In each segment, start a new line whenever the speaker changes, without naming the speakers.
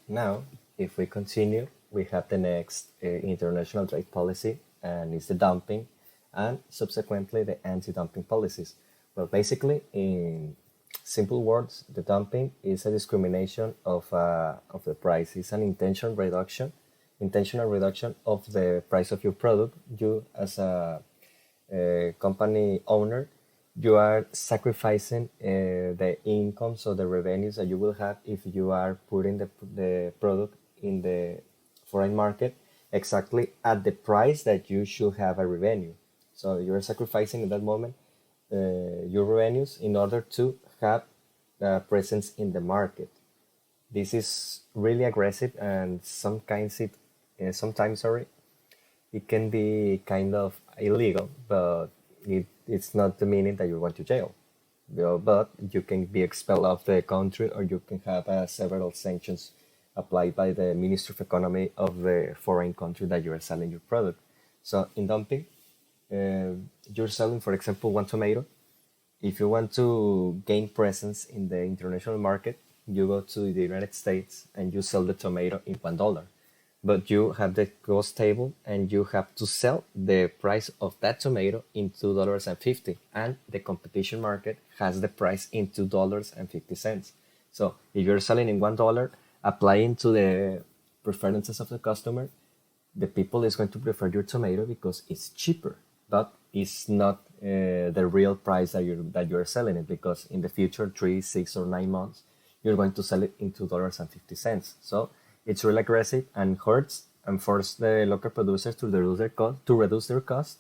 Now, if we continue, we have the next international trade policy, and it's the dumping, and subsequently the anti-dumping policies. Well, basically, in simple words, the dumping is a discrimination of the price. It's an intentional reduction of the price of your product. You, as a company owner, you are sacrificing the incomes or the revenues that you will have if you are putting the product in the foreign market exactly at the price that you should have a revenue. So you're sacrificing in that moment your revenues in order to have a presence in the market. This is really aggressive, and sometimes, sorry, it can be kind of illegal, but it's not the meaning that you're going to jail. Well, but you can be expelled of the country, or you can have several sanctions applied by the Ministry of Economy of the foreign country that you are selling your product. So in dumping, uh, you're selling, for example, one tomato. If you want to gain presence in the international market, you go to the United States and you sell the tomato in $1. But you have the cost table and you have to sell the price of that tomato in $2.50. And the competition market has the price in $2.50. So if you're selling in $1, applying to the preferences of the customer, the people is going to prefer your tomato because it's cheaper, but it's not the real price that you're selling it, because in the future, 3, 6, or 9 months, you're going to sell it in $2.50. So it's really aggressive and hurts and force the local producers to reduce their cost,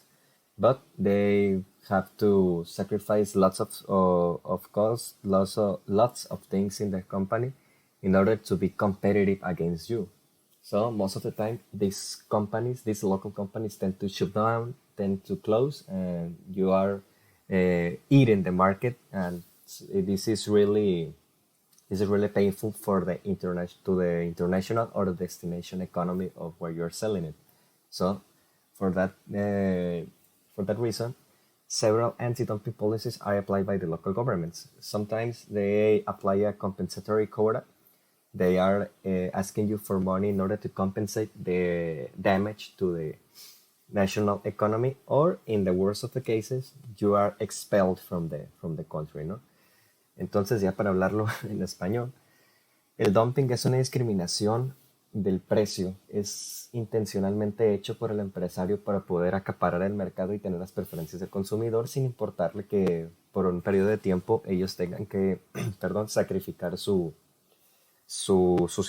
but they have to sacrifice of costs, lots of things in the company in order to be competitive against you. So most of the time, these local companies tend to shut down, tend to close, and you are eating the market. And this is really painful for the international or the destination economy of where you're selling it. So for that for that reason, several anti-dumping policies are applied by the local governments. Sometimes they apply a compensatory quota. They are asking you for money in order to compensate the damage to the national economy, or in the worst of the cases, you are expelled from the country, ¿no? Entonces, ya para hablarlo en español, el dumping es una discriminación del precio. Es intencionalmente hecho por el empresario para poder acaparar el mercado y tener las preferencias del consumidor, sin importarle que por un periodo de tiempo ellos tengan que, perdón, sacrificar sus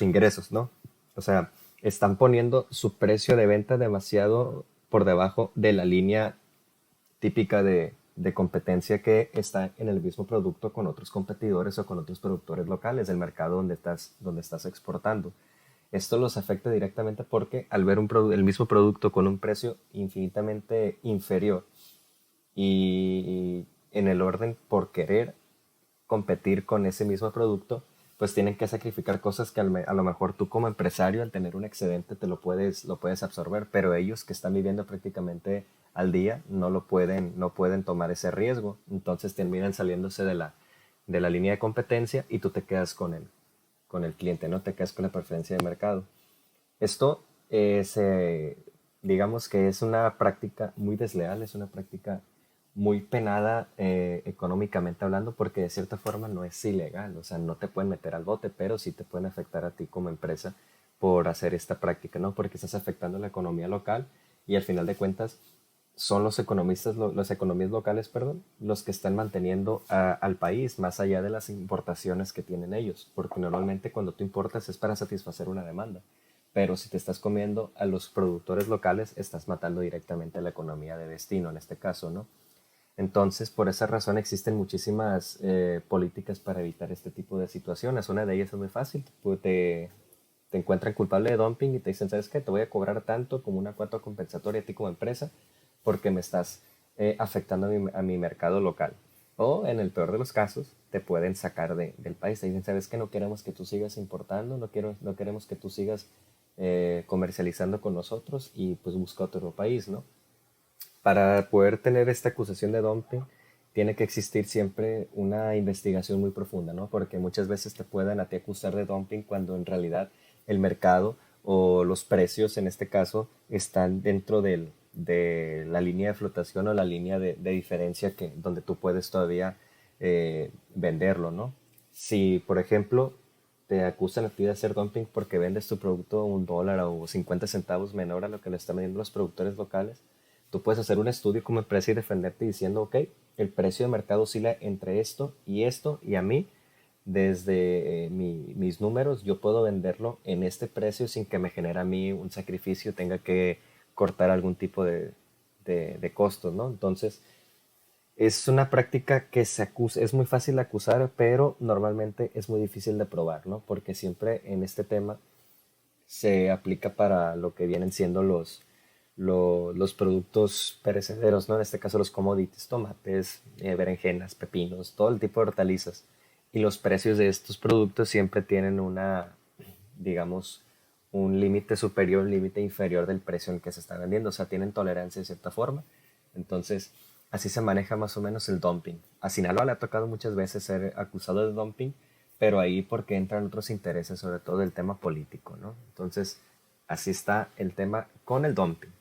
ingresos, ¿no? O sea, están poniendo su precio de venta demasiado por debajo de la línea típica de competencia que está en el mismo producto con otros competidores o con otros productores locales del mercado donde estás exportando. Esto los afecta directamente porque al ver el mismo producto con un precio infinitamente inferior y en el orden por querer competir con ese mismo producto, pues tienen que sacrificar cosas que a lo mejor tú como empresario, al tener un excedente, lo puedes absorber, pero ellos que están viviendo prácticamente al día no pueden tomar ese riesgo. Entonces terminan saliéndose de la línea de competencia y tú te quedas con el cliente, ¿no? Te quedas con la preferencia de mercado. Esto digamos que es una práctica muy desleal, es una práctica muy penada económicamente hablando, porque de cierta forma no es ilegal, o sea, no te pueden meter al bote, pero sí te pueden afectar a ti como empresa por hacer esta práctica, ¿no? Porque estás afectando la economía local y al final de cuentas son las economías locales, perdón, los que están manteniendo al país más allá de las importaciones que tienen ellos, porque normalmente cuando tú importas es para satisfacer una demanda, pero si te estás comiendo a los productores locales, estás matando directamente a la economía de destino, en este caso, ¿no? Entonces, por esa razón existen muchísimas políticas para evitar este tipo de situaciones. Una de ellas es muy fácil, pues te encuentran culpable de dumping y te dicen, ¿sabes qué? Te voy a cobrar tanto como una cuota compensatoria a ti como empresa porque me estás afectando a mi mercado local. O en el peor de los casos, te pueden sacar del país. Te dicen, ¿sabes qué? No queremos que tú sigas importando, no queremos que tú sigas comercializando con nosotros y pues busca otro país, ¿no? Para poder tener esta acusación de dumping, tiene que existir siempre una investigación muy profunda, ¿no? Porque muchas veces te pueden a ti acusar de dumping cuando en realidad el mercado o los precios en este caso están dentro de la línea de flotación o la línea de diferencia que, donde tú puedes todavía venderlo, ¿no? Si, por ejemplo, te acusan a ti de hacer dumping porque vendes tu producto $1 o 50 centavos menor a lo que le están vendiendo los productores locales, tú puedes hacer un estudio como empresa y defenderte diciendo, ok, el precio de mercado oscila entre esto y a mí, desde mis números, yo puedo venderlo en este precio sin que me genere a mí un sacrificio, tenga que cortar algún tipo de costos, ¿no? Entonces, es una práctica que se acusa, es muy fácil de acusar, pero normalmente es muy difícil de probar, ¿no? Porque siempre en este tema se aplica para lo que vienen siendo los productos perecederos, ¿no? En este caso los commodities, tomates, berenjenas, pepinos, todo el tipo de hortalizas. Y los precios de estos productos siempre tienen digamos, un límite superior, un límite inferior del precio en el que se está vendiendo. O sea, tienen tolerancia de cierta forma. Entonces, así se maneja más o menos el dumping. A Sinaloa le ha tocado muchas veces ser acusado de dumping, pero ahí porque entran otros intereses, sobre todo el tema político, ¿no? Entonces, así está el tema con el dumping.